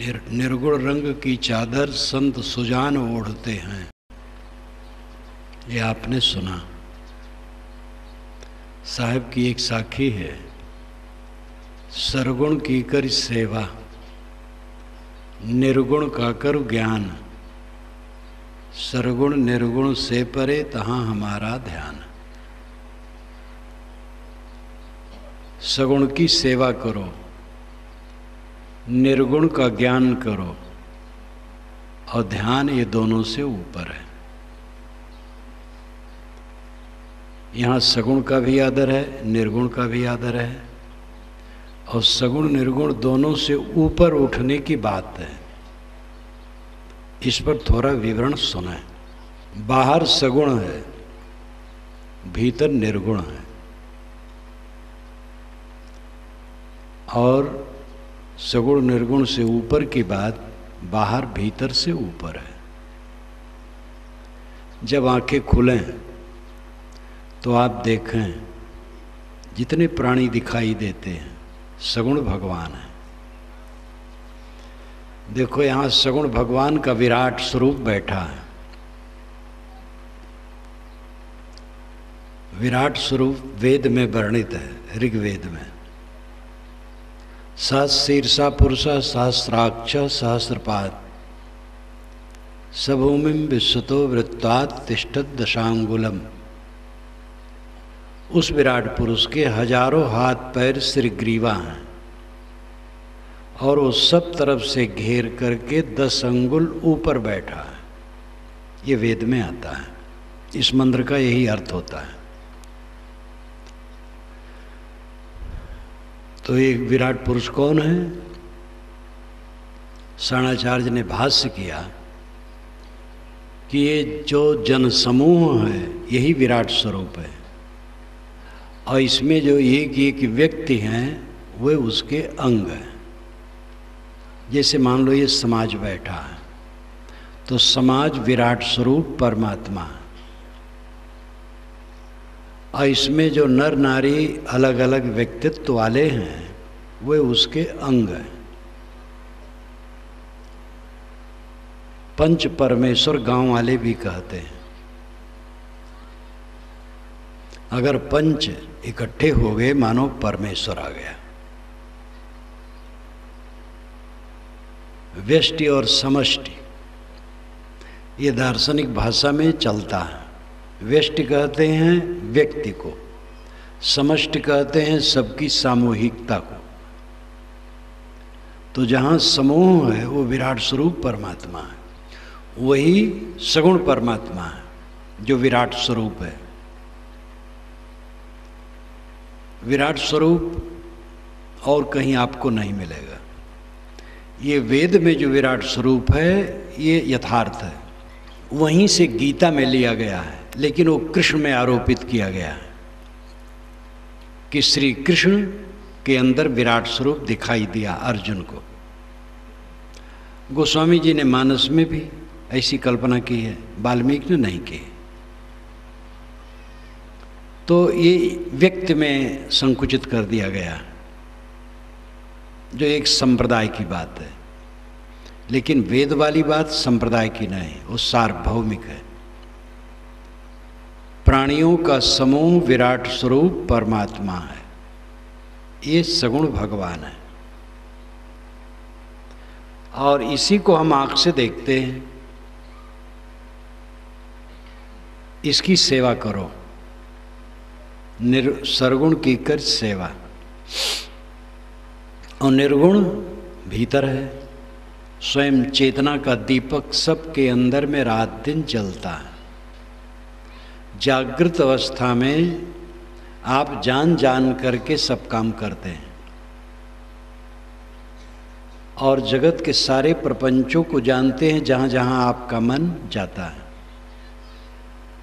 निर्गुण रंग की चादर संत सुजान ओढ़ते हैं, ये आपने सुना। साहब की एक साखी है, सरगुण की कर सेवा, निर्गुण का कर ज्ञान, सरगुण निर्गुण से परे तहाँ हमारा ध्यान। सगुण की सेवा करो, निर्गुण का ज्ञान करो, और ध्यान ये दोनों से ऊपर है। यहाँ सगुण का भी आदर है, निर्गुण का भी आदर है, और सगुण निर्गुण दोनों से ऊपर उठने की बात है। इस पर थोड़ा विवरण सुनाएं। बाहर सगुण है, भीतर निर्गुण है, और सगुण निर्गुण से ऊपर की बात बाहर भीतर से ऊपर है। जब आंखें खुलें तो आप देखें जितने प्राणी दिखाई देते हैं सगुण भगवान है। देखो यहाँ सगुण भगवान का विराट स्वरूप बैठा है। विराट स्वरूप वेद में वर्णित है, ऋग्वेद में। सहस्रीर्षा पुरुषा सहस्राक्ष सहस्रपाद सभूमिम विश्वतो वृत्तात् तिष्ठत दशांगुलम। उस विराट पुरुष के हजारों हाथ पैर सिर ग्रीवा हैं, और वो सब तरफ से घेर करके 10 अंगुल ऊपर बैठा है। ये वेद में आता है, इस मंत्र का यही अर्थ होता है। तो एक विराट पुरुष कौन है? शरणाचार्य ने भाष्य किया कि ये जो जन समूह है यही विराट स्वरूप है, और इसमें जो एक एक व्यक्ति हैं वे उसके अंग हैं। जैसे मान लो ये समाज बैठा है, तो समाज विराट स्वरूप परमात्मा है, और इसमें जो नर नारी अलग अलग व्यक्तित्व वाले हैं वे उसके अंग हैं। पंच परमेश्वर गांव वाले भी कहते हैं। अगर पंच इकट्ठे हो गए मानो परमेश्वर आ गया। व्यष्टि और समष्टि ये दार्शनिक भाषा में चलता है। व्यष्टि कहते हैं व्यक्ति को, समष्टि कहते हैं सबकी सामूहिकता को। तो जहाँ समूह है वो विराट स्वरूप परमात्मा है, वही सगुण परमात्मा है जो विराट स्वरूप है। विराट स्वरूप और कहीं आपको नहीं मिलेगा। ये वेद में जो विराट स्वरूप है ये यथार्थ है, वहीं से गीता में लिया गया है, लेकिन वो कृष्ण में आरोपित किया गया है कि श्री कृष्ण के अंदर विराट स्वरूप दिखाई दिया अर्जुन को। गोस्वामी जी ने मानस में भी ऐसी कल्पना की है, वाल्मीकि ने नहीं की। तो ये व्यक्ति में संकुचित कर दिया गया, जो एक संप्रदाय की बात है। लेकिन वेद वाली बात संप्रदाय की नहीं, वो सार्वभौमिक है। प्राणियों का समूह विराट स्वरूप परमात्मा है, ये सगुण भगवान है। और इसी को हम आँख से देखते हैं। इसकी सेवा करो, सरगुण की कर सेवा। और निर्गुण भीतर है, स्वयं चेतना का दीपक सबके अंदर में रात दिन जलता है। जागृत अवस्था में आप जान जान करके सब काम करते हैं, और जगत के सारे प्रपंचों को जानते हैं जहाँ जहाँ आपका मन जाता है।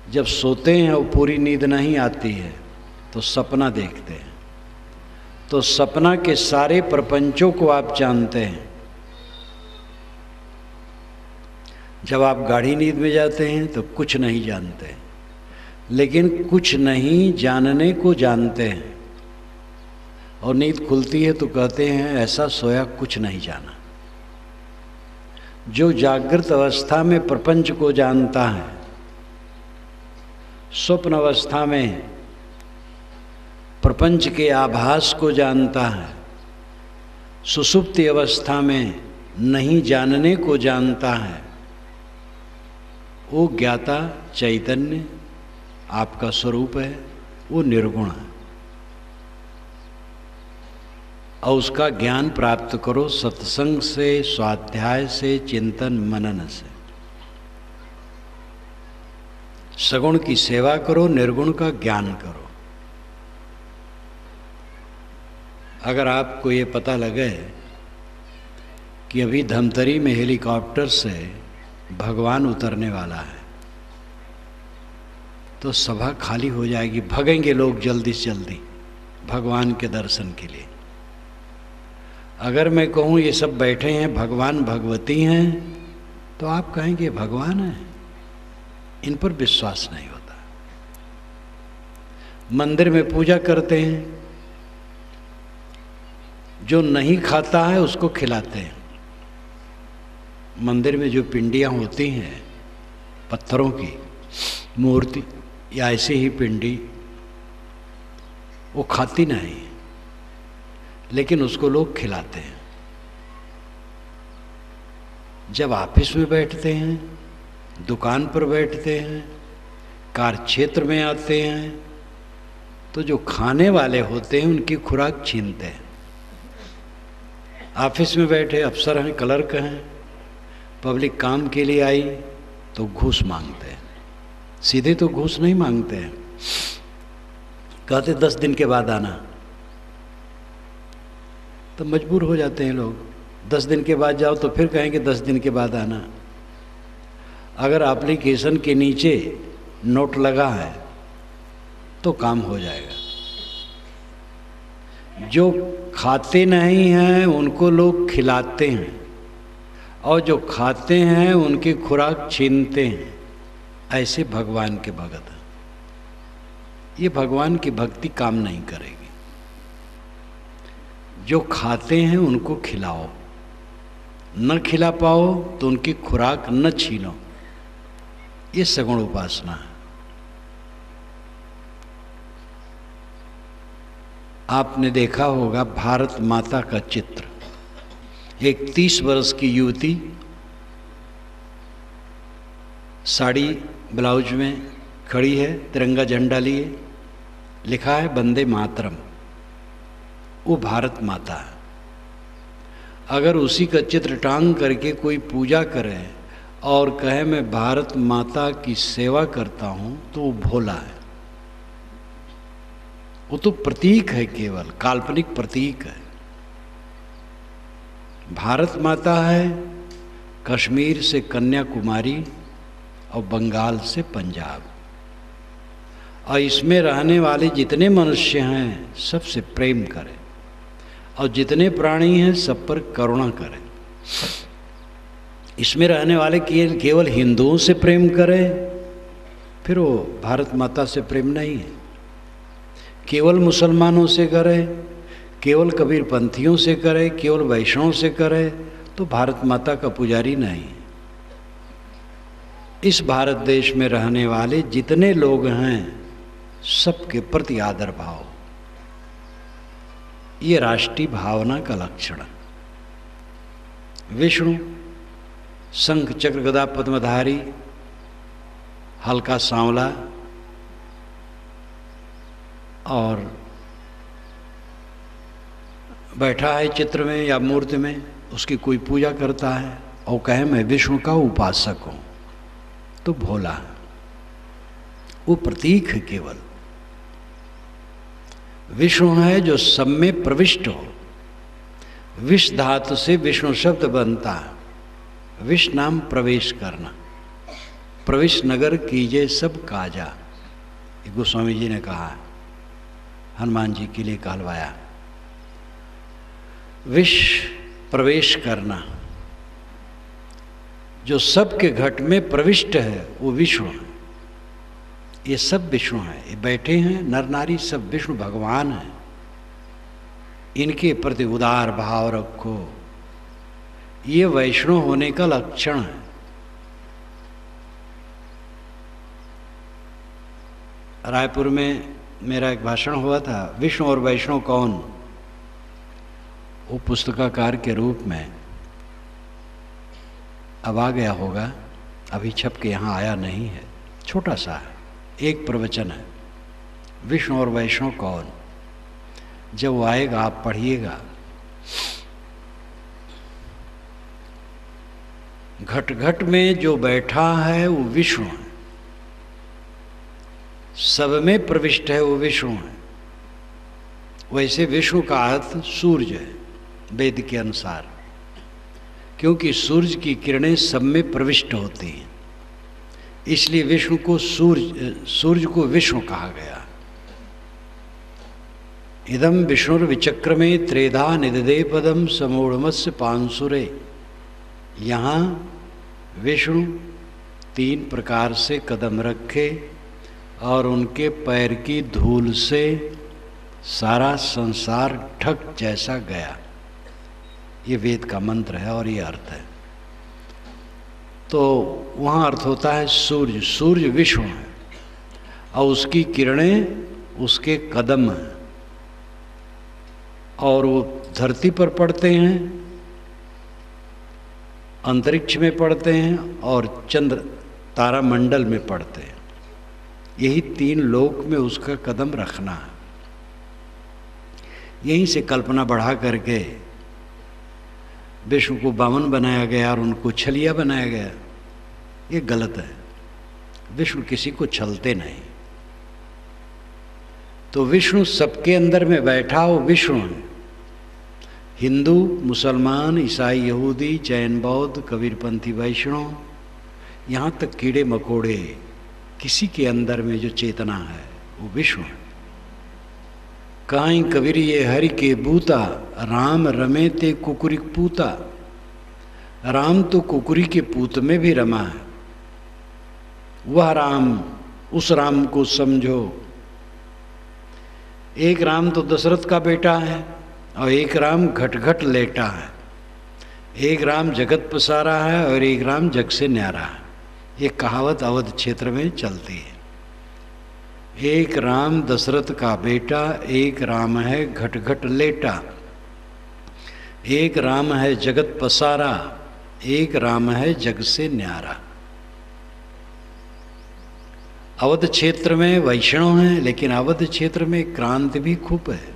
जब सोते हैं और पूरी नींद नहीं आती है तो सपना देखते हैं, तो सपना के सारे प्रपंचों को आप जानते हैं। जब आप गाढ़ी नींद में जाते हैं तो कुछ नहीं जानते, लेकिन कुछ नहीं जानने को जानते हैं, और नींद खुलती है तो कहते हैं ऐसा सोया कुछ नहीं जाना। जो जागृत अवस्था में प्रपंच को जानता है, स्वप्न अवस्था में प्रपंच के आभास को जानता है, सुषुप्ति अवस्था में नहीं जानने को जानता है, वो ज्ञाता चैतन्य आपका स्वरूप है, वो निर्गुण है। और उसका ज्ञान प्राप्त करो सत्संग से, स्वाध्याय से, चिंतन मनन से। सगुण की सेवा करो, निर्गुण का ज्ञान करो। अगर आपको ये पता लगे कि अभी धमतरी में हेलीकॉप्टर से भगवान उतरने वाला है, तो सभा खाली हो जाएगी, भगेंगे लोग जल्दी से जल्दी भगवान के दर्शन के लिए। अगर मैं कहूँ ये सब बैठे हैं भगवान भगवती हैं, तो आप कहेंगे भगवान है, इन पर विश्वास नहीं होता। मंदिर में पूजा करते हैं, जो नहीं खाता है उसको खिलाते हैं। मंदिर में जो पिंडियाँ होती हैं पत्थरों की मूर्ति या ऐसे ही पिंडी, वो खाती नहीं, लेकिन उसको लोग खिलाते हैं। जब ऑफिस में बैठते हैं, दुकान पर बैठते हैं, कार्य क्षेत्र में आते हैं, तो जो खाने वाले होते हैं उनकी खुराक छीनते हैं। ऑफिस में बैठे अफसर हैं, क्लर्क हैं, पब्लिक काम के लिए आई तो घूस मांगते हैं। सीधे तो घूस नहीं मांगते हैं, कहते 10 दिन के बाद आना, तो मजबूर हो जाते हैं लोग। 10 दिन के बाद जाओ तो फिर कहेंगे 10 दिन के बाद आना। अगर एप्लीकेशन के नीचे नोट लगा है तो काम हो जाएगा। जो खाते नहीं हैं उनको लोग खिलाते हैं, और जो खाते हैं उनकी खुराक छीनते हैं। ऐसे भगवान के भगत हैं। ये भगवान की भक्ति काम नहीं करेगी। जो खाते हैं उनको खिलाओ, न खिला पाओ तो उनकी खुराक न छीनो। ये सगुण उपासना है। आपने देखा होगा भारत माता का चित्र, एक 30 वर्ष की युवती साड़ी ब्लाउज में खड़ी है, तिरंगा झंडा लिए, लिखा है वंदे मातरम। वो भारत माता है। अगर उसी का चित्र टांग करके कोई पूजा करे और कहे मैं भारत माता की सेवा करता हूँ, तो वो भोला है। वो तो प्रतीक है, केवल काल्पनिक प्रतीक है। भारत माता है कश्मीर से कन्याकुमारी और बंगाल से पंजाब, और इसमें रहने वाले जितने मनुष्य हैं सबसे प्रेम करें, और जितने प्राणी हैं सब पर करुणा करें। इसमें रहने वाले केवल हिंदुओं से प्रेम करें, फिर वो भारत माता से प्रेम नहीं है। केवल मुसलमानों से करे, केवल कबीरपंथियों से करे, केवल वैष्णव से करे, तो भारत माता का पुजारी नहीं। इस भारत देश में रहने वाले जितने लोग हैं सबके प्रति आदर भाव, ये राष्ट्रीय भावना का लक्षण है। विष्णु शंख चक्र गदा पद्मधारी, हल्का सांवला, और बैठा है चित्र में या मूर्ति में, उसकी कोई पूजा करता है और कहे मैं विष्णु का उपासक हूँ, तो भोला है। वो प्रतीक है केवल। विष्णु है जो सब में प्रविष्ट हो। विष धातु से विष्णु शब्द बनता है। विष नाम प्रवेश करना। प्रवेश नगर कीजिए सब काजा, गोस्वामी जी ने कहा, हनुमान जी के लिए कहलवाया। विष प्रवेश करना, जो सबके घट में प्रविष्ट है वो विष्णु है। ये सब विष्णु हैं। ये बैठे हैं नर नारी सब विष्णु भगवान हैं। इनके प्रति उदार भाव रखो, ये वैष्णव होने का लक्षण है। रायपुर में मेरा एक भाषण हुआ था, विष्णु और वैष्णव कौन, वो पुस्तकाकार के रूप में अब आ गया होगा, अभी छप के यहाँ आया नहीं है, छोटा सा है, एक प्रवचन है, विष्णु और वैष्णव कौन। जब वो आएगा आप पढ़िएगा। घट घट में जो बैठा है वो विष्णु है, सब में प्रविष्ट है वो विष्णु है। वैसे विष्णु का अर्थ सूर्य है वेद के अनुसार, क्योंकि सूर्य की किरणें सब में प्रविष्ट होती हैं, इसलिए विष्णु को सूर्य को विष्णु कहा गया। इदम विष्णुर्विचक्रमे त्रेधा निददे पदम समूढ़मत्स्य पांसुरे। यहाँ विष्णु 3 प्रकार से कदम रखे और उनके पैर की धूल से सारा संसार ठग जैसा गया। ये वेद का मंत्र है और ये अर्थ है। तो वहाँ अर्थ होता है सूर्य, सूर्य विष्णु है और उसकी किरणें उसके कदम हैं और वो धरती पर पड़ते हैं, अंतरिक्ष में पड़ते हैं और चंद्र तारामंडल में पड़ते हैं। यही 3 लोक में उसका कदम रखना है। यहीं से कल्पना बढ़ा करके विष्णु को बामन बनाया गया और उनको छलिया बनाया गया। ये गलत है। विष्णु किसी को छलते नहीं। तो विष्णु सबके अंदर में बैठा हो विष्णु है। हिंदू, मुसलमान, ईसाई, यहूदी, जैन, बौद्ध, कबीरपंथी, वैष्णव, यहाँ तक कीड़े मकोड़े, किसी के अंदर में जो चेतना है वो विष्णु है। काई कबीर ये हरि के बूता, राम रमे ते कुकुरी पूता। राम तो कुकुरी के पूत में भी रमा है। वह राम, उस राम को समझो। एक राम तो दशरथ का बेटा है और एक राम घट घट लेटा है। एक राम जगत पसारा है और एक राम जग से न्यारा है। ये कहावत अवध क्षेत्र में चलती है। एक राम दशरथ का बेटा, एक राम है घट घट लेटा, एक राम है जगत पसारा, एक राम है जग से न्यारा। अवध क्षेत्र में वैष्णव हैं, लेकिन अवध क्षेत्र में क्रांति भी खूब है।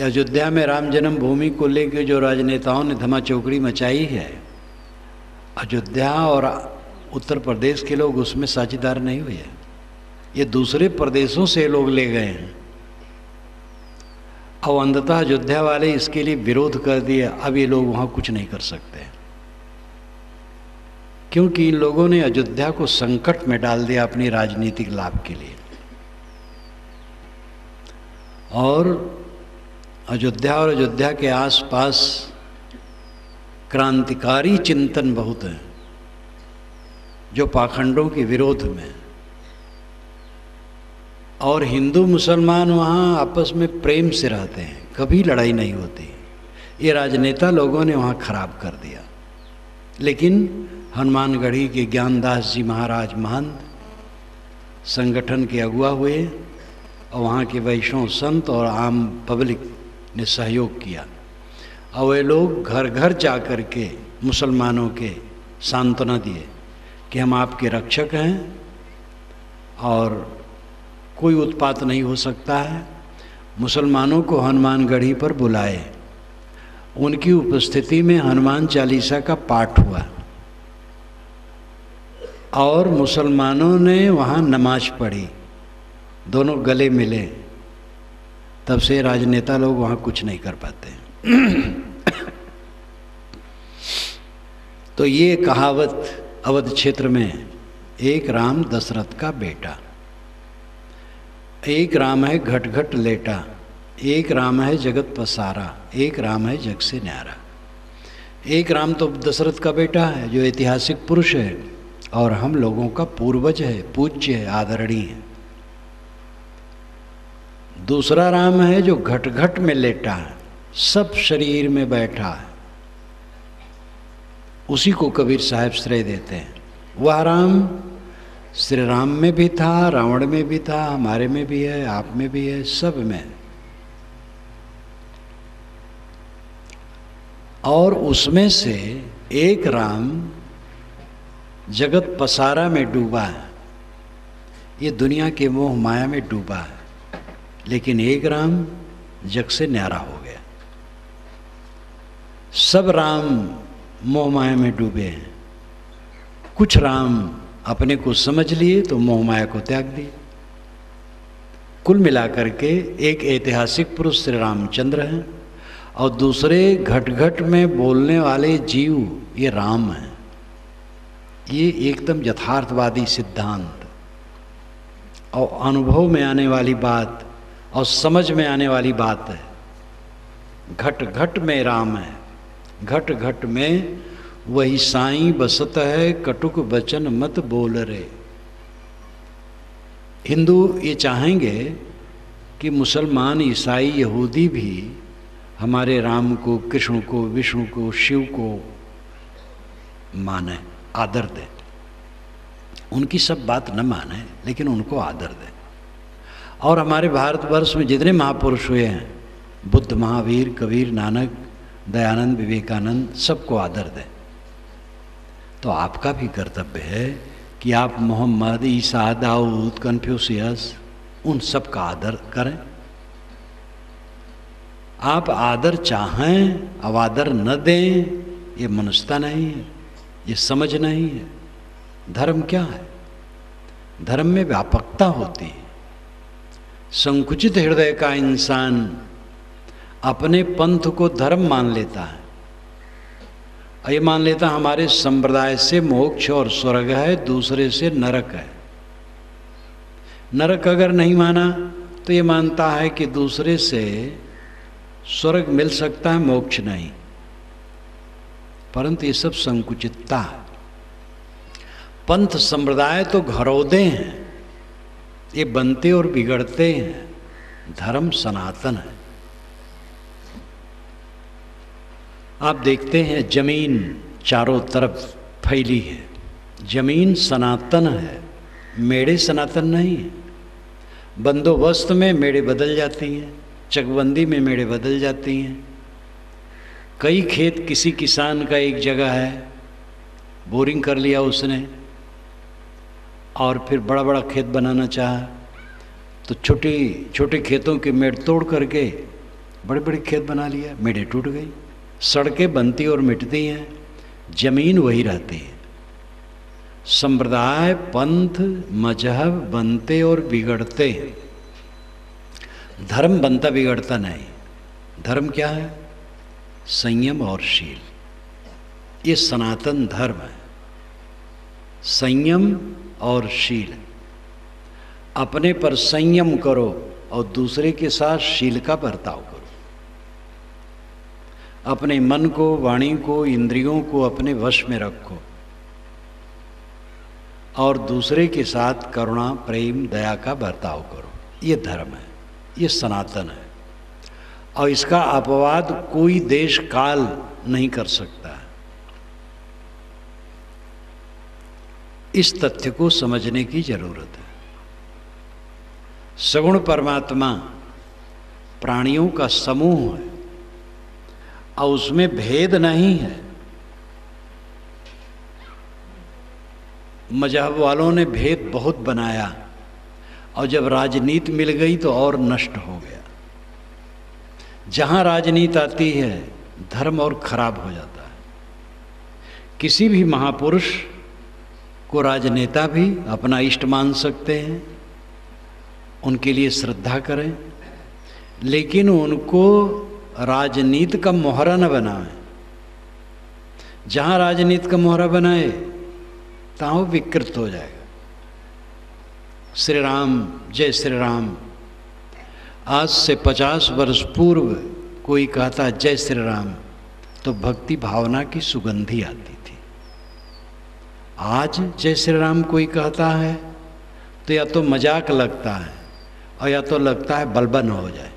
अयोध्या में राम जन्म भूमि को लेकर जो राजनेताओं ने धमाचौकड़ी मचाई है, अयोध्या और उत्तर प्रदेश के लोग उसमें साझेदार नहीं हुए। ये दूसरे प्रदेशों से लोग ले गए हैं और अंततः अयोध्या वाले इसके लिए विरोध कर दिए। अब ये लोग वहाँ कुछ नहीं कर सकते, क्योंकि इन लोगों ने अयोध्या को संकट में डाल दिया अपनी राजनीतिक लाभ के लिए। और अयोध्या और अयोध्या के आसपास क्रांतिकारी चिंतन बहुत हैं, जो पाखंडों के विरोध में। और हिंदू मुसलमान वहाँ आपस में प्रेम से रहते हैं, कभी लड़ाई नहीं होती। ये राजनेता लोगों ने वहाँ खराब कर दिया। लेकिन हनुमानगढ़ी के ज्ञानदास जी महाराज महंत संगठन के अगुआ हुए और वहाँ के वैष्णव संत और आम पब्लिक ने सहयोग किया और वे लोग घर घर जा कर के मुसलमानों के सांत्वना दिए कि हम आपके रक्षक हैं और कोई उत्पात नहीं हो सकता है। मुसलमानों को हनुमानगढ़ी पर बुलाए। उनकी उपस्थिति में हनुमान चालीसा का पाठ हुआ और मुसलमानों ने वहाँ नमाज पढ़ी, दोनों गले मिले। तब से राजनेता लोग वहाँ कुछ नहीं कर पाते। तो ये कहावत अवध क्षेत्र में, एक राम दशरथ का बेटा, एक राम है घट घट लेटा, एक राम है जगत पसारा, एक राम है जग से न्यारा। एक राम तो दशरथ का बेटा है जो ऐतिहासिक पुरुष है और हम लोगों का पूर्वज है, पूज्य है, आदरणीय है। दूसरा राम है जो घट घट में लेटा है, सब शरीर में बैठा है, उसी को कबीर साहब श्रेय देते हैं। वह राम श्री राम में भी था, रावण में भी था, हमारे में भी है, आप में भी है, सब में। और उसमें से एक राम जगत पसारा में डूबा है, ये दुनिया के मोह माया में डूबा है, लेकिन एक राम जग से न्यारा हो गया। सब राम मोह माया में डूबे हैं, कुछ राम अपने को समझ लिए तो मोह माया को त्याग दिए। कुल मिलाकर के एक ऐतिहासिक पुरुष श्री रामचंद्र हैं और दूसरे घट घट में बोलने वाले जीव ये राम हैं। ये एकदम यथार्थवादी सिद्धांत और अनुभव में आने वाली बात और समझ में आने वाली बात है। घट घट में राम है, घट घट में वही साईं बसत है, कटुक वचन मत बोल रे। हिंदू ये चाहेंगे कि मुसलमान, ईसाई, यहूदी भी हमारे राम को, कृष्ण को, विष्णु को, शिव को माने, आदर दें। उनकी सब बात न माने लेकिन उनको आदर दें। और हमारे भारतवर्ष में जितने महापुरुष हुए हैं, बुद्ध, महावीर, कबीर, नानक, दयानंद, विवेकानंद, सबको आदर दें। तो आपका भी कर्तव्य है कि आप मोहम्मद, ईसा, दाऊद, कन्फ्यूशियस, उन सब का आदर करें। आप आदर चाहें, अवादर न दें, ये मनुष्यता नहीं है, ये समझ नहीं है। धर्म क्या है? धर्म में व्यापकता होती है। संकुचित हृदय का इंसान अपने पंथ को धर्म मान लेता है, ये मान लेता हमारे संप्रदाय से मोक्ष और स्वर्ग है, दूसरे से नरक है। नरक अगर नहीं माना तो ये मानता है कि दूसरे से स्वर्ग मिल सकता है, मोक्ष नहीं। परंतु ये सब संकुचितता है। पंथ संप्रदाय तो घरौदे हैं, ये बनते और बिगड़ते हैं। धर्म सनातन है। आप देखते हैं जमीन चारों तरफ फैली है, जमीन सनातन है, मेड़े सनातन नहीं है। बंदोबस्त में मेड़े बदल जाती हैं, चकबंदी में मेड़े बदल जाती हैं। कई खेत किसी किसान का एक जगह है, बोरिंग कर लिया उसने और फिर बड़ा बड़ा खेत बनाना चाहा, तो छोटे छोटे खेतों के मेड़ तोड़ करके बड़े बड़े खेत बना लिया, मेड़े टूट गई। सड़कें बनती और मिटती हैं, जमीन वही रहती है। संप्रदाय, पंथ, मजहब बनते और बिगड़ते हैं, धर्म बनता बिगड़ता नहीं। धर्म क्या है? संयम और शील, ये सनातन धर्म है। संयम और शील, अपने पर संयम करो और दूसरे के साथ शील का बर्ताव करो। अपने मन को, वाणी को, इंद्रियों को अपने वश में रखो और दूसरे के साथ करुणा, प्रेम, दया का बर्ताव करो। ये धर्म है, ये सनातन है और इसका अपवाद कोई देश काल नहीं कर सकता। इस तथ्य को समझने की जरूरत है। सगुण परमात्मा प्राणियों का समूह है और उसमें भेद नहीं है। मजहब वालों ने भेद बहुत बनाया और जब राजनीति मिल गई तो और नष्ट हो गया। जहाँ राजनीति आती है धर्म और खराब हो जाता है। किसी भी महापुरुष को राजनेता भी अपना इष्ट मान सकते हैं, उनके लिए श्रद्धा करें, लेकिन उनको राजनीति का मोहरा न बनाए। जहाँ राजनीति का मोहरा बनाए तहाँ वो विकृत हो जाएगा। श्री राम, जय श्री राम। आज से 50 वर्ष पूर्व कोई कहता जय श्री राम तो भक्ति भावना की सुगंधी आती थी। आज जय श्री राम कोई कहता है तो या तो मजाक लगता है और या तो लगता है बलबन हो जाए।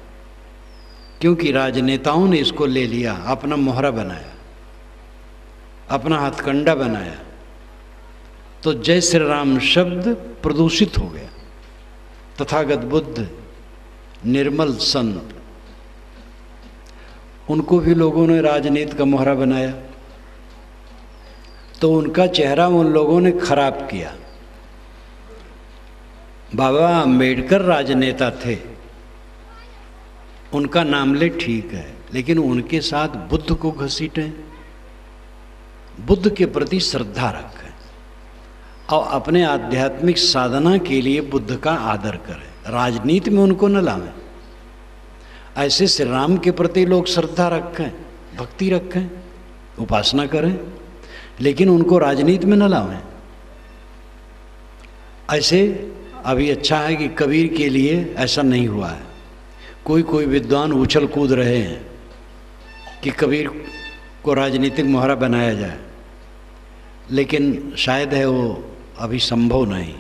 क्योंकि राजनेताओं ने इसको ले लिया, अपना मोहरा बनाया, अपना हथकंडा बनाया, तो जय श्री राम शब्द प्रदूषित हो गया। तथागत बुद्ध, निर्मल संत, उनको भी लोगों ने राजनीति का मोहरा बनाया, तो उनका चेहरा उन लोगों ने खराब किया। बाबा अम्बेडकर राजनेता थे, उनका नाम ले ठीक है, लेकिन उनके साथ बुद्ध को घसीटें, बुद्ध के प्रति श्रद्धा रखें और अपने आध्यात्मिक साधना के लिए बुद्ध का आदर करें, राजनीति में उनको न लावें। ऐसे श्री राम के प्रति लोग श्रद्धा रखें, भक्ति रखें, उपासना करें, लेकिन उनको राजनीति में न लावें। ऐसे अभी अच्छा है कि कबीर के लिए ऐसा नहीं हुआ है। कोई विद्वान उछल कूद रहे हैं कि कबीर को राजनीतिक मोहरा बनाया जाए, लेकिन शायद है वो अभी संभव नहीं,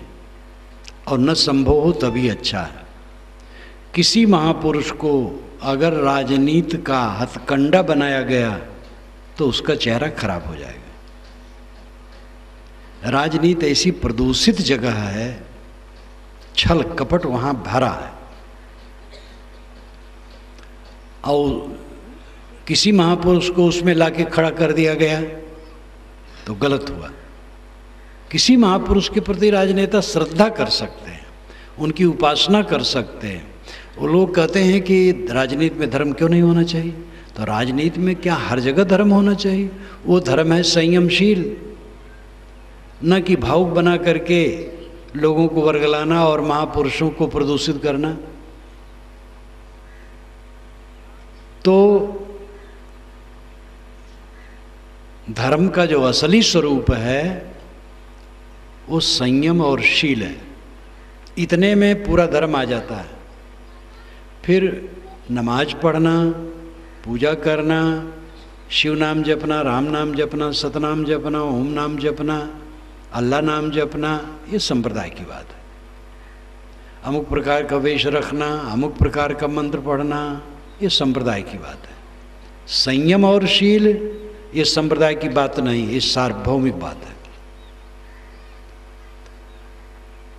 और न संभव हो तभी अच्छा है। किसी महापुरुष को अगर राजनीति का हथकंडा बनाया गया तो उसका चेहरा खराब हो जाएगा। राजनीति ऐसी प्रदूषित जगह है, छल कपट वहाँ भरा है, और किसी महापुरुष को उसमें लाके खड़ा कर दिया गया तो गलत हुआ। किसी महापुरुष के प्रति राजनेता श्रद्धा कर सकते हैं, उनकी उपासना कर सकते हैं। वो लोग कहते हैं कि राजनीति में धर्म क्यों नहीं होना चाहिए, तो राजनीति में क्या हर जगह धर्म होना चाहिए? वो धर्म है संयमशील, न कि भावुक बना करके लोगों को वर्गलाना और महापुरुषों को प्रदूषित करना। तो धर्म का जो असली स्वरूप है वो संयम और शील है। इतने में पूरा धर्म आ जाता है। फिर नमाज पढ़ना, पूजा करना, शिव नाम जपना, राम नाम जपना, सतनाम जपना, ओम नाम जपना, अल्लाह नाम जपना, ये संप्रदाय की बात है। अमुक प्रकार का वेश रखना, अमुक प्रकार का मंत्र पढ़ना, ये संप्रदाय की बात है। संयम और शील ये संप्रदाय की बात नहीं, ये सार्वभौमिक बात है।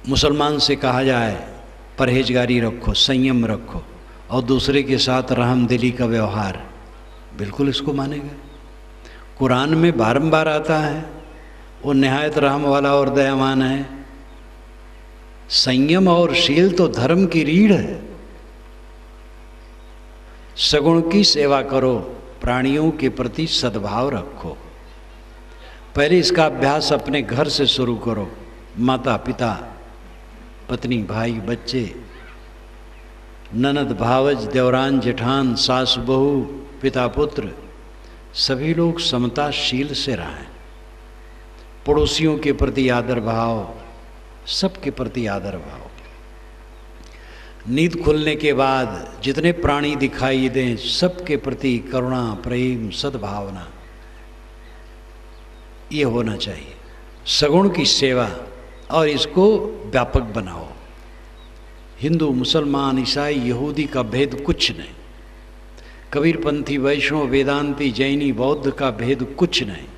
मुसलमान से कहा जाए परहेजगारी रखो, संयम रखो, और दूसरे के साथ रहमदिली का व्यवहार, बिल्कुल इसको मानेगा। कुरान में बारंबार आता है वो निहायत रहम वाला और दयावान है। संयम और शील तो धर्म की रीढ़ है। सगुण की सेवा करो, प्राणियों के प्रति सद्भाव रखो। पहले इसका अभ्यास अपने घर से शुरू करो। माता पिता, पत्नी, भाई, बच्चे, ननद, भावज, देवरान, जेठान, सास, बहू, पिता, पुत्र, सभी लोग समताशील से रहें। पड़ोसियों के प्रति आदर भाव, सबके प्रति आदर भाव। नींद खुलने के बाद जितने प्राणी दिखाई दें सबके प्रति करुणा, प्रेम, सद्भावना, ये होना चाहिए। सगुण की सेवा, और इसको व्यापक बनाओ। हिंदू, मुसलमान, ईसाई, यहूदी का भेद कुछ नहीं। कबीरपंथी, वैष्णव, वेदांती, जैनी, बौद्ध का भेद कुछ नहीं।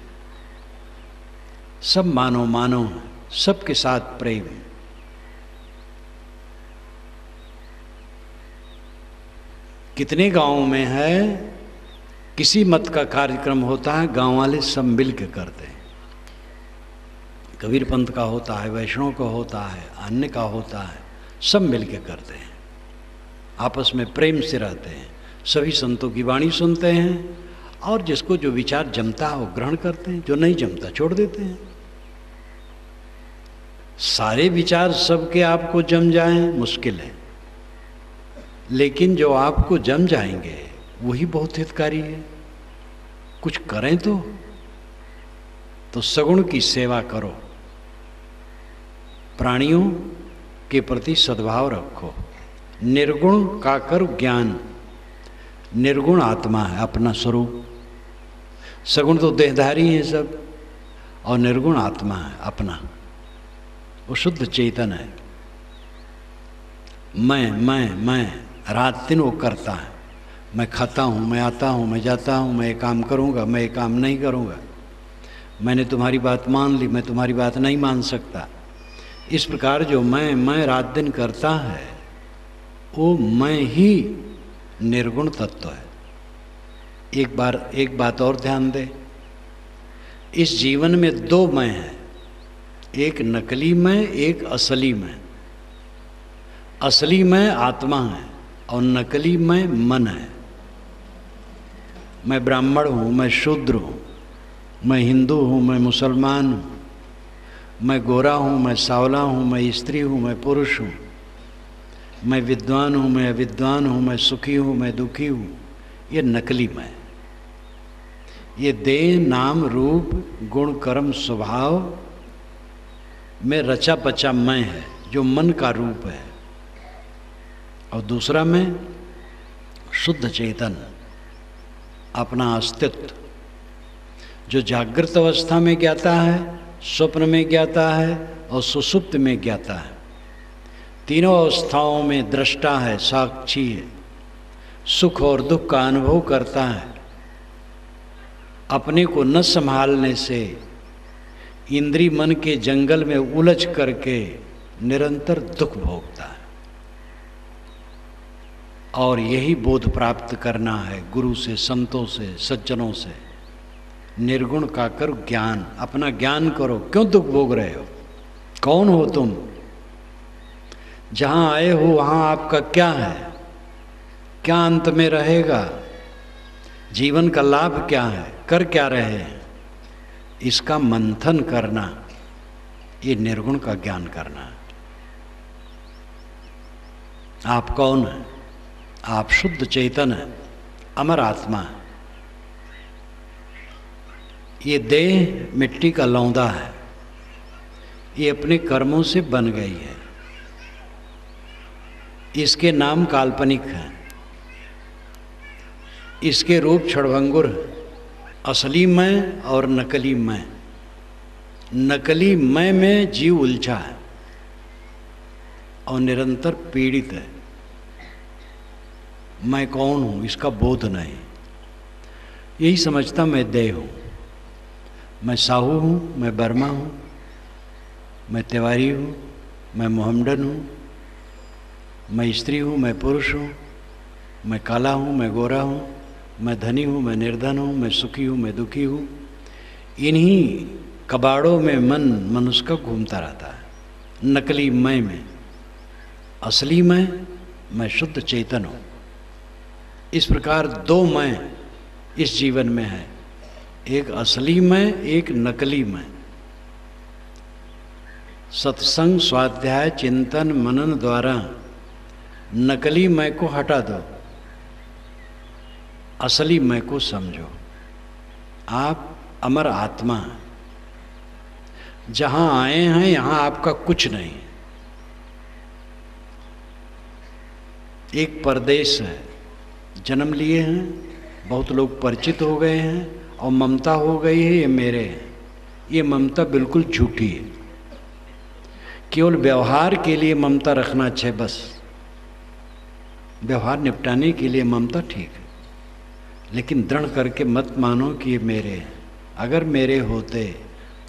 सब मानो मानो, सबके साथ प्रेम। कितने गांवों में है, किसी मत का कार्यक्रम होता है, गांव वाले सब मिल के करते हैं। कबीर पंथ का होता है, वैष्णव का होता है, अन्य का होता है, सब मिल के करते हैं। आपस में प्रेम से रहते हैं। सभी संतों की वाणी सुनते हैं, और जिसको जो विचार जमता है वो ग्रहण करते हैं, जो नहीं जमता छोड़ देते हैं। सारे विचार सबके आपको जम जाएं मुश्किल है, लेकिन जो आपको जम जाएंगे वही बहुत हितकारी है। कुछ करें तो सगुण की सेवा करो, प्राणियों के प्रति सद्भाव रखो। निर्गुण का करो ज्ञान। निर्गुण आत्मा है, अपना स्वरूप। सगुण तो देहधारी हैं सब, और निर्गुण आत्मा है अपना, वो शुद्ध चेतन है। मैं रात दिन वो करता है। मैं खाता हूँ, मैं आता हूँ, मैं जाता हूँ, मैं ये काम करूँगा, मैं ये काम नहीं करूँगा, मैंने तुम्हारी बात मान ली, मैं तुम्हारी बात नहीं मान सकता। इस प्रकार जो मैं रात दिन करता है वो मैं ही निर्गुण तत्व है। एक बात और ध्यान दे, इस जीवन में दो मैं हैं, एक नकली मैं, एक असली मैं। असली मैं आत्मा है और नकली मैं मन है। मैं ब्राह्मण हूँ, मैं शूद्र हूँ, मैं हिंदू हूँ, मैं मुसलमान हूँ, मैं गोरा हूँ, मैं सांवला हूँ, मैं स्त्री हूँ, मैं पुरुष हूँ, मैं विद्वान हूँ, मैं अविद्वान हूँ, मैं सुखी हूँ, मैं दुखी हूँ। ये नकली मैं। ये देह नाम रूप गुण कर्म स्वभाव में रचा पचा मैं है, जो मन का रूप है। और दूसरा मैं शुद्ध चेतन, अपना अस्तित्व, जो जागृत अवस्था में ज्ञाता है, स्वप्न में ज्ञाता है और सुषुप्त में ज्ञाता है। तीनों अवस्थाओं में दृष्टा है, साक्षी है, सुख और दुख का अनुभव करता है। अपने को न संभालने से इंद्रिय मन के जंगल में उलझ करके निरंतर दुख भोगता है। और यही बोध प्राप्त करना है गुरु से, संतों से, सज्जनों से। निर्गुण का करो ज्ञान, अपना ज्ञान करो। क्यों दुख भोग रहे हो? कौन हो तुम? जहाँ आए हो वहाँ आपका क्या है? क्या अंत में रहेगा? जीवन का लाभ क्या है? कर क्या रहे हैं? इसका मंथन करना, ये निर्गुण का ज्ञान करना है। आप कौन हैं? आप शुद्ध चेतन है, अमर आत्मा है। ये देह मिट्टी का लौंदा है, ये अपने कर्मों से बन गई है। इसके नाम काल्पनिक हैं, इसके रूप क्षणभंगुर है। असली मैं और नकली मैं। नकली मैं में जीव उलझा है और निरंतर पीड़ित है। मैं कौन हूँ इसका बोध नहीं। यही समझता मैं देह हूँ, मैं साहू हूँ, मैं बर्मा हूँ, मैं तिवारी हूँ, मैं मोहम्मडन हूँ, मैं स्त्री हूँ, मैं पुरुष हूँ, मैं काला हूँ, मैं गोरा हूँ, मैं धनी हूँ, मैं निर्धन हूँ, मैं सुखी हूँ, मैं दुखी हूँ। इन्हीं कबाड़ों में मन मनुष्य का घूमता रहता है, नकली मैं में। असली मैं शुद्ध चेतन हूँ। इस प्रकार दो मैं इस जीवन में है, एक असली मैं, एक नकली मैं। सत्संग, स्वाध्याय, चिंतन, मनन द्वारा नकली मैं को हटा दो, असली मैं को समझो। आप अमर आत्मा हैं। जहां आए हैं यहां आपका कुछ नहीं। एक परदेश है, जन्म लिए हैं, बहुत लोग परिचित हो गए हैं और ममता हो गई है ये मेरे हैं। ये ममता बिल्कुल झूठी है। केवल व्यवहार के लिए ममता रखना अच्छा है, बस व्यवहार निपटाने के लिए ममता ठीक है, लेकिन दृढ़ करके मत मानो कि ये मेरे हैं। अगर मेरे होते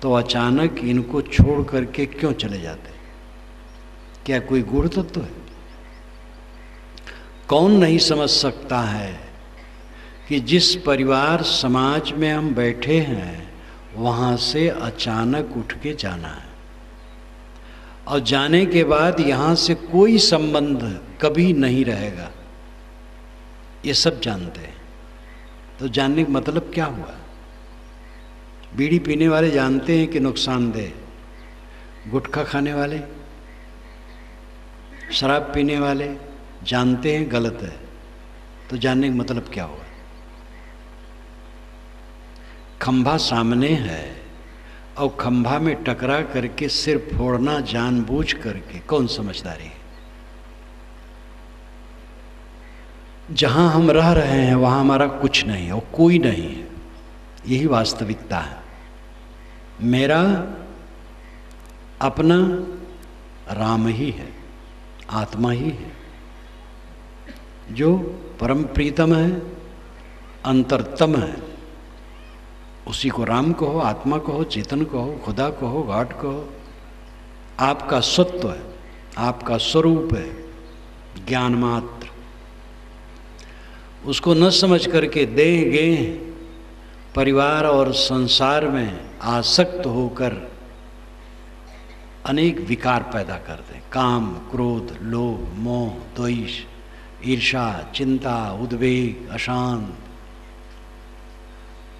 तो अचानक इनको छोड़ करके क्यों चले जाते? क्या कोई गूढ़ तत्व है? कौन नहीं समझ सकता है कि जिस परिवार समाज में हम बैठे हैं वहाँ से अचानक उठ के जाना है और जाने के बाद यहाँ से कोई संबंध कभी नहीं रहेगा। ये सब जानते हैं। तो जानने का मतलब क्या हुआ? बीड़ी पीने वाले जानते हैं कि नुकसानदेह, गुटखा खाने वाले, शराब पीने वाले जानते हैं गलत है। तो जानने का मतलब क्या हुआ? खंभा सामने है और खंभा में टकरा करके सिर फोड़ना जानबूझ करके कौन समझदारी है? जहां हम रह रहे हैं वहां हमारा कुछ नहीं और कोई नहीं है। यही वास्तविकता है। मेरा अपना राम ही है, आत्मा ही है। जो परम प्रीतम है, अंतरतम है, उसी को राम कहो, आत्मा कहो, चेतन कहो, खुदा कहो, गॉड कहो। आपका सत्व है, आपका स्वरूप है, ज्ञान मात्र। उसको न समझ करके देह गेह परिवार और संसार में आसक्त होकर अनेक विकार पैदा करते हैं। काम, क्रोध, लोभ, मोह, द्वेष, ईर्षा, चिंता, उद्वेग, अशांत।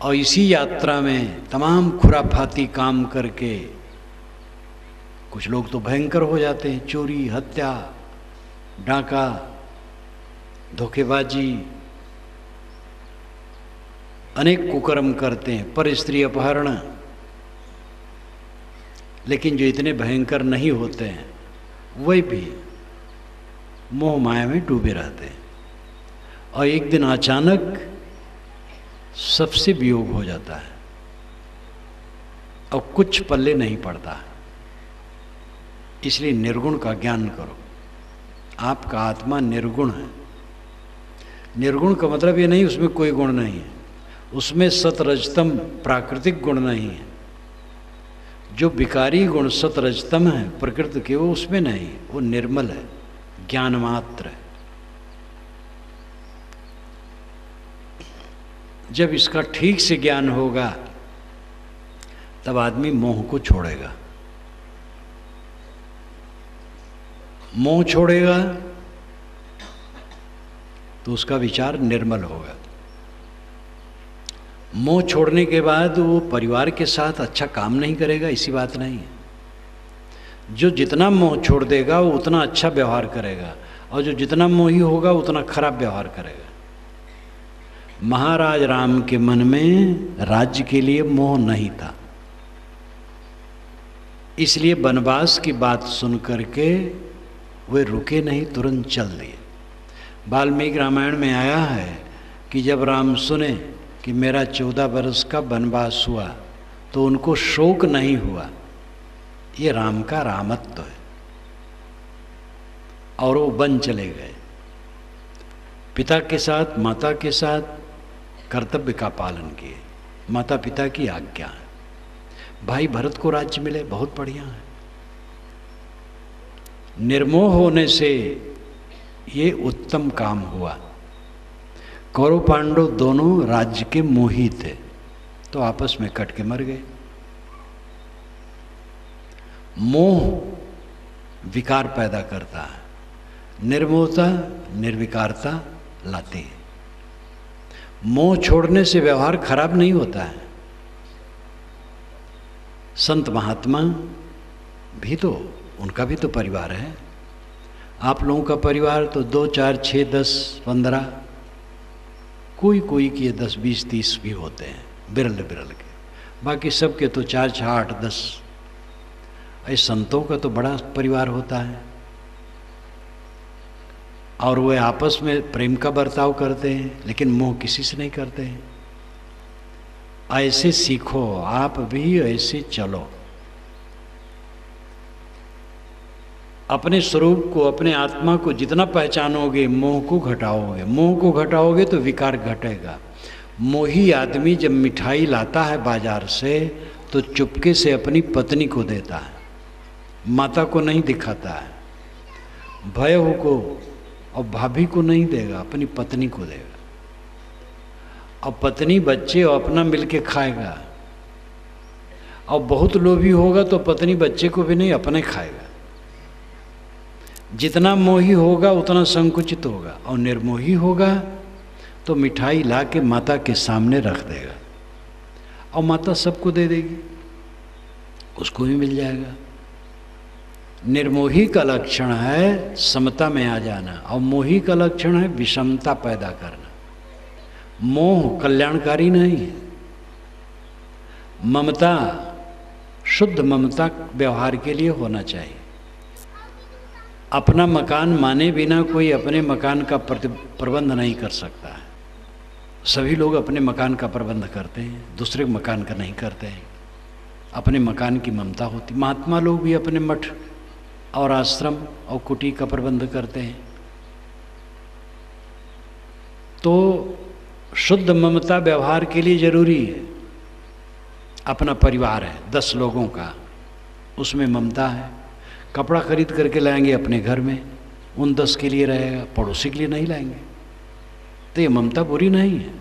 और इसी यात्रा में तमाम खुराफाती काम करके कुछ लोग तो भयंकर हो जाते हैं। चोरी, हत्या, डाका, धोखेबाजी, अनेक कुकर्म करते हैं, पर स्त्री अपहरण। लेकिन जो इतने भयंकर नहीं होते हैं वही भी मोह माया में डूबे रहते हैं। और एक दिन अचानक सबसे वियोग हो जाता है और कुछ पल्ले नहीं पड़ता है। इसलिए निर्गुण का ज्ञान करो। आपका आत्मा निर्गुण है। निर्गुण का मतलब ये नहीं उसमें कोई गुण नहीं है, उसमें सतरजतम प्राकृतिक गुण नहीं है। जो विकारी गुण सतरजतम है प्रकृति के, वो उसमें नहीं, वो निर्मल है, ज्ञान मात्र है। जब इसका ठीक से ज्ञान होगा तब आदमी मोह को छोड़ेगा। मोह छोड़ेगा तो उसका विचार निर्मल होगा। मोह छोड़ने के बाद वो परिवार के साथ अच्छा काम नहीं करेगा, इसी बात नहीं है। जो जितना मोह छोड़ देगा वो उतना अच्छा व्यवहार करेगा, और जो जितना मोही होगा उतना खराब व्यवहार करेगा। महाराज राम के मन में राज्य के लिए मोह नहीं था, इसलिए वनवास की बात सुन करके वे रुके नहीं, तुरंत चल दिए। वाल्मीकि रामायण में आया है कि जब राम सुने कि मेरा 14 वर्ष का वनवास हुआ तो उनको शोक नहीं हुआ। ये राम का रामत्व है। और वो वन चले गए, पिता के साथ, माता के साथ कर्तव्य का पालन किए, माता पिता की आज्ञा है। भाई भरत को राज्य मिले, बहुत बढ़िया है। निर्मोह होने से ये उत्तम काम हुआ। कौरव पांडव दोनों राज्य के मोही थे तो आपस में कट के मर गए। मोह विकार पैदा करता है, निर्मोहता निर्विकारता लाती है। मोह छोड़ने से व्यवहार खराब नहीं होता है। संत महात्मा भी तो, उनका भी तो परिवार है। आप लोगों का परिवार तो 2, 4, 6, 10, 15, कोई के 10, 20, 30 भी होते हैं, बिरल के। बाकी सबके तो 4, 6, 8, 10। ऐसे संतों का तो बड़ा परिवार होता है, और वे आपस में प्रेम का बर्ताव करते हैं, लेकिन मोह किसी से नहीं करते हैं। ऐसे सीखो, आप भी ऐसे चलो। अपने स्वरूप को, अपने आत्मा को जितना पहचानोगे मोह को घटाओगे। मोह को घटाओगे तो विकार घटेगा। मोही आदमी जब मिठाई लाता है बाजार से तो चुपके से अपनी पत्नी को देता है, माता को नहीं दिखाता है, भय को और भाभी को नहीं देगा, अपनी पत्नी को देगा। और पत्नी बच्चे और अपना मिलके खाएगा। और बहुत लोभी होगा तो पत्नी बच्चे को भी नहीं, अपने खाएगा। जितना मोही होगा उतना संकुचित होगा, और निर्मोही होगा तो मिठाई ला के माता के सामने रख देगा, और माता सबको दे देगी, उसको भी मिल जाएगा। निर्मोही का लक्षण है समता में आ जाना, और मोही का लक्षण है विषमता पैदा करना। मोह कल्याणकारी नहीं है। ममता, शुद्ध ममता व्यवहार के लिए होना चाहिए। अपना मकान माने बिना कोई अपने मकान का प्रबंध नहीं कर सकता है। सभी लोग अपने मकान का प्रबंध करते हैं, दूसरे मकान का नहीं करते हैं। अपने मकान की ममता होती। महात्मा लोग भी अपने मठ और आश्रम और कुटी का प्रबंध करते हैं। तो शुद्ध ममता व्यवहार के लिए जरूरी है। अपना परिवार है 10 लोगों का, उसमें ममता है। कपड़ा खरीद करके लाएंगे अपने घर में, उन 10 के लिए रहेगा, पड़ोसी के लिए नहीं लाएंगे। तो ये ममता बुरी नहीं है।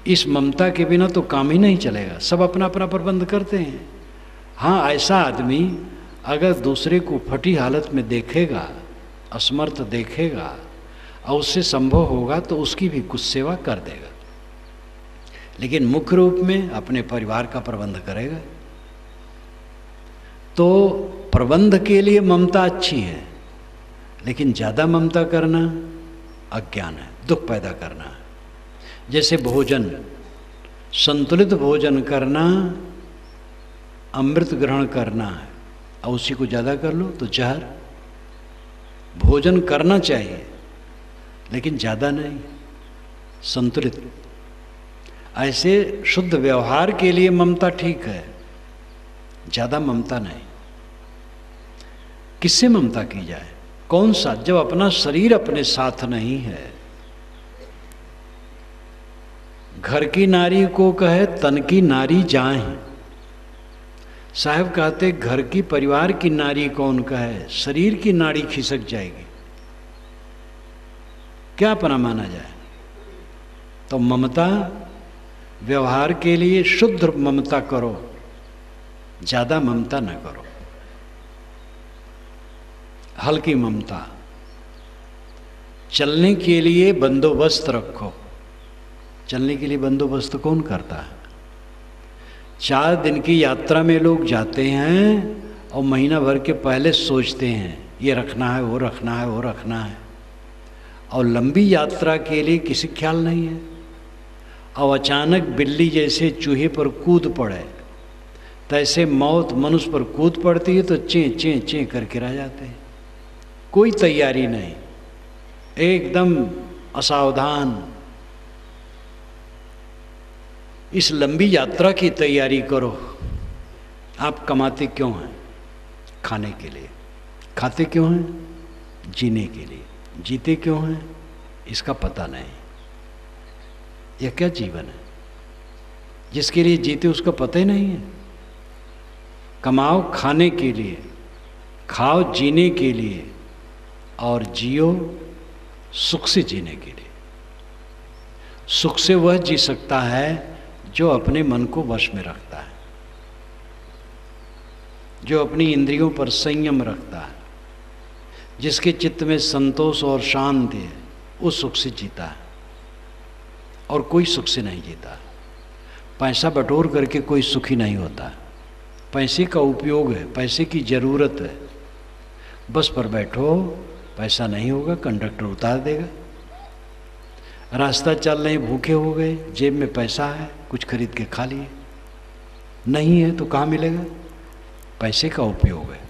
इस ममता के बिना तो काम ही नहीं चलेगा। सब अपना अपना प्रबंध करते हैं। हाँ, ऐसा आदमी अगर दूसरे को फटी हालत में देखेगा, असमर्थ देखेगा और उससे संभव होगा तो उसकी भी कुछ सेवा कर देगा, लेकिन मुख्य रूप में अपने परिवार का प्रबंध करेगा। तो प्रबंध के लिए ममता अच्छी है, लेकिन ज़्यादा ममता करना अज्ञान है, दुख पैदा करना है। जैसे भोजन, संतुलित भोजन करना, अमृत ग्रहण करना है और उसी को ज़्यादा कर लो तो जहर। भोजन करना चाहिए लेकिन ज़्यादा नहीं, संतुलित। ऐसे शुद्ध व्यवहार के लिए ममता ठीक है, ज़्यादा ममता नहीं। किससे ममता की जाए? कौन सा? जब अपना शरीर अपने साथ नहीं है। घर की नारी को कहे तन की नारी जाए। साहब कहते घर की परिवार की नारी कौन कहे, शरीर की नाड़ी खिसक जाएगी। क्या अपना माना जाए? तो ममता व्यवहार के लिए शुद्ध ममता करो, ज़्यादा ममता न करो। हल्की ममता। चलने के लिए बंदोबस्त रखो। चलने के लिए बंदोबस्त कौन करता है? 4 दिन की यात्रा में लोग जाते हैं और महीना भर के पहले सोचते हैं ये रखना है, वो रखना है, वो रखना है। और लंबी यात्रा के लिए किसी ख्याल नहीं है। और अचानक बिल्ली जैसे चूहे पर कूद पड़े, तैसे मौत मनुष्य पर कूद पड़ती है तो चें चें चें करके रह जाते हैं। कोई तैयारी नहीं, एकदम असावधान। इस लंबी यात्रा की तैयारी करो। आप कमाते क्यों हैं? खाने के लिए। खाते क्यों हैं? जीने के लिए। जीते क्यों हैं? इसका पता नहीं। यह क्या जीवन है? जिसके लिए जीते उसका पता ही नहीं है। कमाओ खाने के लिए, खाओ जीने के लिए, और जियो सुख से जीने के लिए। सुख से वह जी सकता है जो अपने मन को वश में रखता है, जो अपनी इंद्रियों पर संयम रखता है, जिसके चित्त में संतोष और शांति है, वो सुख से जीता है। और कोई सुख से नहीं जीता। पैसा बटोर करके कोई सुखी नहीं होता। पैसे का उपयोग है, पैसे की ज़रूरत है। बस पर बैठो, पैसा नहीं होगा कंडक्टर उतार देगा। रास्ता चल रहे भूखे हो गए, जेब में पैसा है, कुछ खरीद के खा लिए। नहीं है तो कहाँ मिलेगा? पैसे का उपयोग है,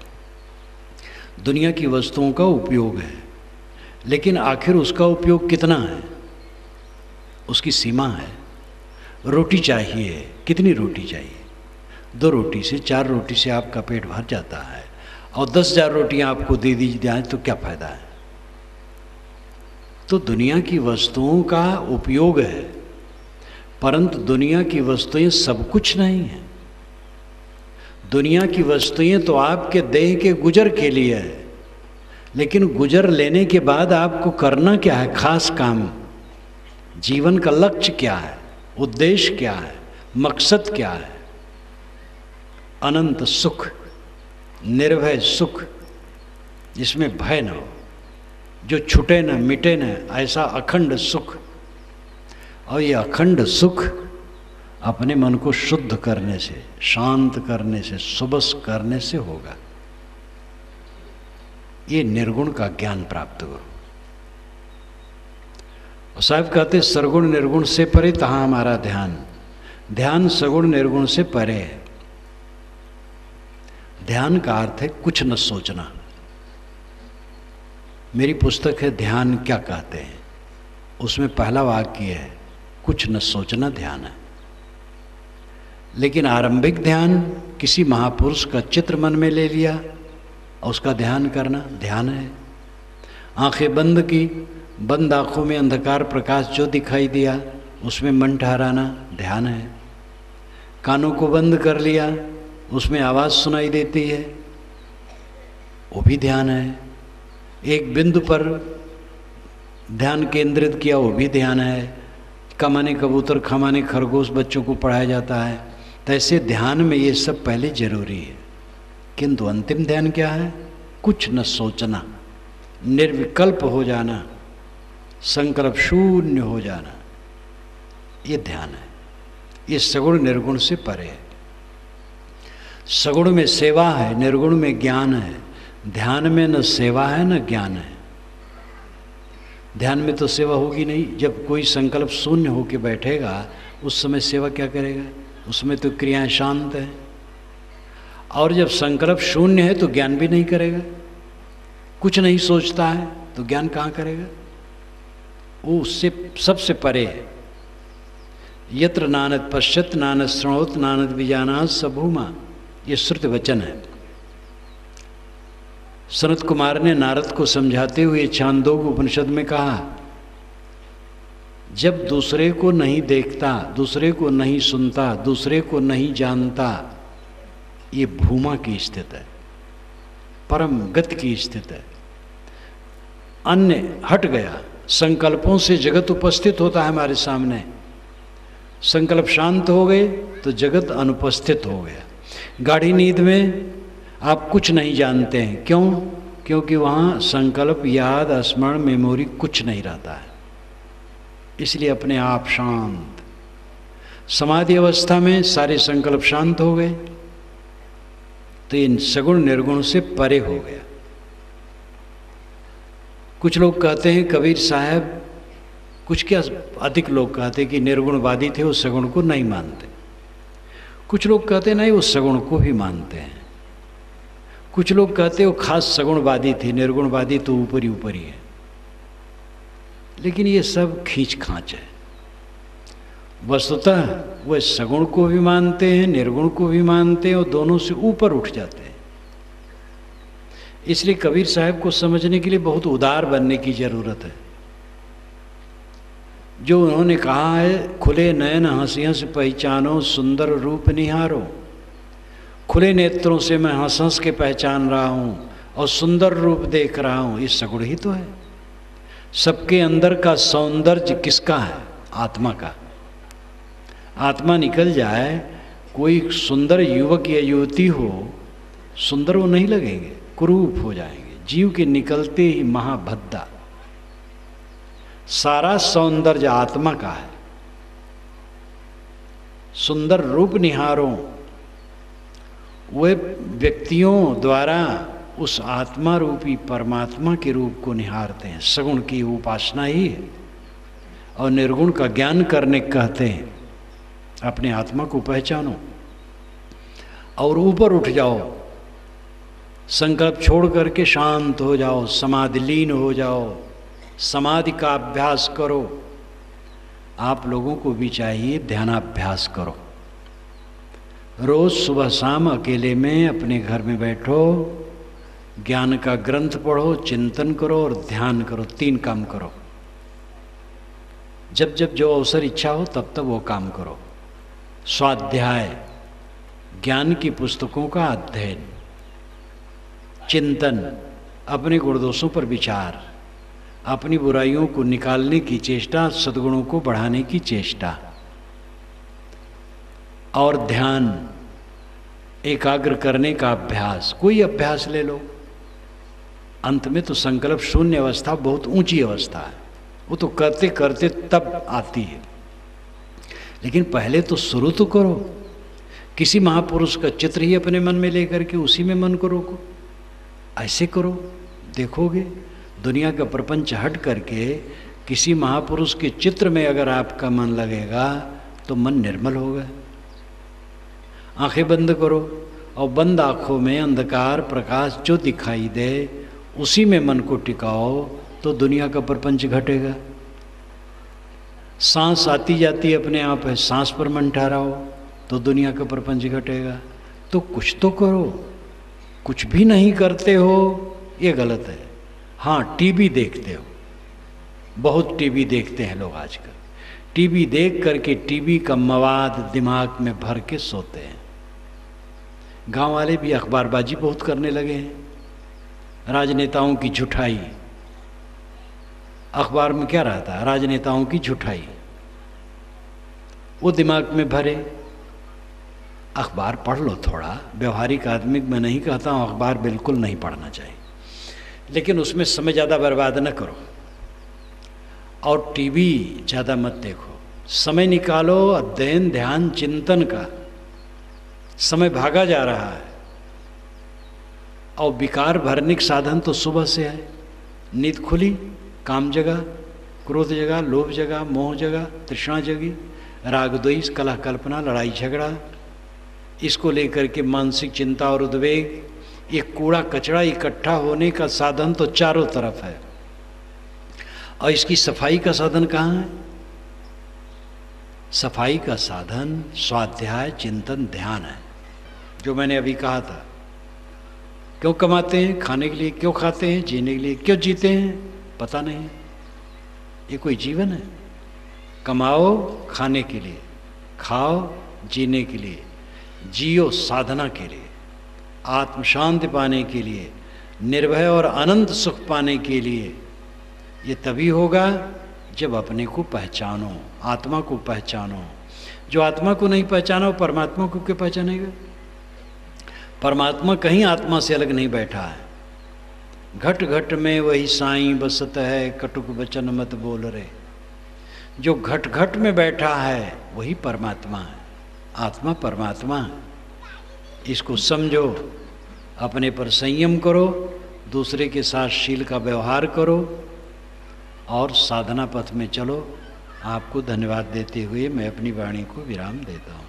दुनिया की वस्तुओं का उपयोग है, लेकिन आखिर उसका उपयोग कितना है? उसकी सीमा है। रोटी चाहिए, कितनी रोटी चाहिए? 2 रोटी से 4 रोटी से आपका पेट भर जाता है, और 10,000 रोटियां आपको दे दी जाए तो क्या फायदा है? तो दुनिया की वस्तुओं का उपयोग है, परंतु दुनिया की वस्तुएं सब कुछ नहीं है। दुनिया की वस्तुएं तो आपके देह के गुजर के लिए है, लेकिन गुजर लेने के बाद आपको करना क्या है? खास काम। जीवन का लक्ष्य क्या है? उद्देश्य क्या है? मकसद क्या है? अनंत सुख, निर्भय सुख, जिसमें भय न हो, जो छूटे न मिटे न, ऐसा अखंड सुख। और ये अखंड सुख अपने मन को शुद्ध करने से, शांत करने से, सुबस करने से होगा। ये निर्गुण का ज्ञान प्राप्त करो। और साहब कहते सरगुण निर्गुण से परे तहाँ हमारा ध्यान। ध्यान सगुण निर्गुण से परे है। ध्यान का अर्थ है कुछ न सोचना। मेरी पुस्तक है ध्यान क्या कहते हैं, उसमें पहला वाक्य है कुछ न सोचना ध्यान है। लेकिन आरंभिक ध्यान किसी महापुरुष का चित्र मन में ले लिया और उसका ध्यान करना ध्यान है। आंखें बंद की, बंद आँखों में अंधकार प्रकाश जो दिखाई दिया उसमें मन ठहराना ध्यान है। कानों को बंद कर लिया, उसमें आवाज़ सुनाई देती है, वो भी ध्यान है। एक बिंदु पर ध्यान केंद्रित किया, वो भी ध्यान है। कमाने कबूतर खमाने खरगोश बच्चों को पढ़ाया जाता है, तो ऐसे ध्यान में ये सब पहले जरूरी है। किंतु अंतिम ध्यान क्या है? कुछ न सोचना, निर्विकल्प हो जाना, संकल्प शून्य हो जाना, ये ध्यान है। ये सगुण निर्गुण से परे है। सगुण में सेवा है, निर्गुण में ज्ञान है। ध्यान में न सेवा है न ज्ञान है। ध्यान में तो सेवा होगी नहीं। जब कोई संकल्प शून्य होकर बैठेगा उस समय सेवा क्या करेगा? उसमें तो क्रियाएं शांत हैं। और जब संकल्प शून्य है तो ज्ञान भी नहीं करेगा। कुछ नहीं सोचता है तो ज्ञान कहाँ करेगा? वो उससे सबसे परे है। यत्र नानद पश्यत नानद श्रृणोत नानद विजानात सबूमा, ये श्रुति वचन है। सनत कुमार ने नारद को समझाते हुए छांदोग्य उपनिषद में कहा, जब दूसरे को नहीं देखता, दूसरे को नहीं सुनता, दूसरे को नहीं जानता, ये भूमा की स्थिति है, परम गति की स्थिति है। अन्य हट गया, संकल्पों से जगत उपस्थित होता है हमारे सामने। संकल्प शांत हो गए तो जगत अनुपस्थित हो गया। गाढ़ी नींद में आप कुछ नहीं जानते हैं। क्यों? क्योंकि वहाँ संकल्प, याद, स्मरण, मेमोरी कुछ नहीं रहता है। इसलिए अपने आप शांत। समाधि अवस्था में सारे संकल्प शांत हो गए तो इन सगुण निर्गुण से परे हो गया। कुछ लोग कहते हैं कबीर साहब, कुछ क्या अधिक लोग कहते हैं कि निर्गुणवादी थे, वो सगुण को नहीं मानते। कुछ लोग कहते नहीं, वो सगुण को भी मानते हैं। कुछ लोग कहते वो खास सगुणवादी थे, निर्गुणवादी तो ऊपरी ऊपरी है। लेकिन ये सब खींच खांच है। वस्तुतः वह सगुण को भी मानते हैं, निर्गुण को भी मानते हैं और दोनों से ऊपर उठ जाते हैं। इसलिए कबीर साहब को समझने के लिए बहुत उदार बनने की जरूरत है। जो उन्होंने कहा है, खुले नयन हंसी हंस पहचानो, सुंदर रूप निहारो। खुले नेत्रों से मैं हंस हंस के पहचान रहा हूँ और सुंदर रूप देख रहा हूँ, ये सगुण ही तो है। सबके अंदर का सौंदर्य किसका है? आत्मा का। आत्मा निकल जाए, कोई सुंदर युवक या युवती हो, सुंदर वो नहीं लगेंगे, कुरूप हो जाएंगे। जीव के निकलते ही महाभद्दा। सारा सौंदर्य आत्मा का है। सुंदर रूप निहारो, वे व्यक्तियों द्वारा उस आत्मा रूपी परमात्मा के रूप को निहारते हैं। सगुण की उपासना ही है। और निर्गुण का ज्ञान करने कहते हैं अपने आत्मा को पहचानो और ऊपर उठ जाओ। संकल्प छोड़ करके शांत हो जाओ, समाधि लीन हो जाओ, समाधि का अभ्यास करो। आप लोगों को भी चाहिए ध्यानाभ्यास करो। रोज सुबह शाम अकेले में अपने घर में बैठो, ज्ञान का ग्रंथ पढ़ो, चिंतन करो और ध्यान करो। 3 काम करो। जब जब जो अवसर इच्छा हो तब तब वो काम करो। स्वाध्याय, ज्ञान की पुस्तकों का अध्ययन, चिंतन, अपने गुणदोषों पर विचार, अपनी बुराइयों को निकालने की चेष्टा, सद्गुणों को बढ़ाने की चेष्टा, और ध्यान, एकाग्र करने का अभ्यास। कोई अभ्यास ले लो। अंत में तो संकल्प शून्य अवस्था बहुत ऊंची अवस्था है, वो तो करते करते तब आती है। लेकिन पहले तो शुरू तो करो। किसी महापुरुष का चित्र ही अपने मन में लेकर के उसी में मन को रोको। ऐसे करो, देखोगे दुनिया का प्रपंच हट करके किसी महापुरुष के चित्र में अगर आपका मन लगेगा तो मन निर्मल होगा। आंखें बंद करो और बंद आँखों में अंधकार प्रकाश जो दिखाई दे उसी में मन को टिकाओ तो दुनिया का प्रपंच घटेगा। सांस आती जाती अपने आप है, सांस पर मन ठहराओ तो दुनिया का प्रपंच घटेगा। तो कुछ तो करो। कुछ भी नहीं करते हो ये गलत है। हाँ, टीवी देखते हो, बहुत टीवी देखते हैं लोग आजकल। टीवी देख करके टीवी का मवाद दिमाग में भर के सोते हैं। गांव वाले भी अखबारबाजी बहुत करने लगे हैं। राजनेताओं की झूठाई, अखबार में क्या रहता है? राजनेताओं की झूठाई, वो दिमाग में भरे। अखबार पढ़ लो थोड़ा, व्यवहारिक आदमी मैं नहीं कहता हूँ अखबार बिल्कुल नहीं पढ़ना चाहिए, लेकिन उसमें समय ज़्यादा बर्बाद न करो और टीवी ज़्यादा मत देखो। समय निकालो अध्ययन, ध्यान, चिंतन का। समय भागा जा रहा है और विकार भरने के साधन तो सुबह से है। नींद खुली, काम जगा, क्रोध जगा, लोभ जगा, मोह जगा, तृष्णा जगी, राग द्वेष, कलह कल्पना, लड़ाई झगड़ा, इसको लेकर के मानसिक चिंता और उद्वेग, ये कूड़ा कचरा इकट्ठा होने का साधन तो चारों तरफ है। और इसकी सफाई का साधन कहाँ है? सफाई का साधन स्वाध्याय, चिंतन, ध्यान है, जो मैंने अभी कहा था। क्यों कमाते हैं? खाने के लिए। क्यों खाते हैं? जीने के लिए। क्यों जीते हैं? पता नहीं। ये कोई जीवन है? कमाओ खाने के लिए, खाओ जीने के लिए, जियो साधना के लिए, आत्म शांति पाने के लिए, निर्भय और अनंत सुख पाने के लिए। ये तभी होगा जब अपने को पहचानो, आत्मा को पहचानो। जो आत्मा को नहीं पहचाना वो परमात्मा को क्यों पहचानेगा? परमात्मा कहीं आत्मा से अलग नहीं बैठा है। घट घट में वही साईं बसत है, कटुक वचन मत बोल रे। जो घट घट में बैठा है वही परमात्मा है। आत्मा परमात्मा है, इसको समझो। अपने पर संयम करो, दूसरे के साथ शील का व्यवहार करो और साधना पथ में चलो। आपको धन्यवाद देते हुए मैं अपनी वाणी को विराम देता हूँ।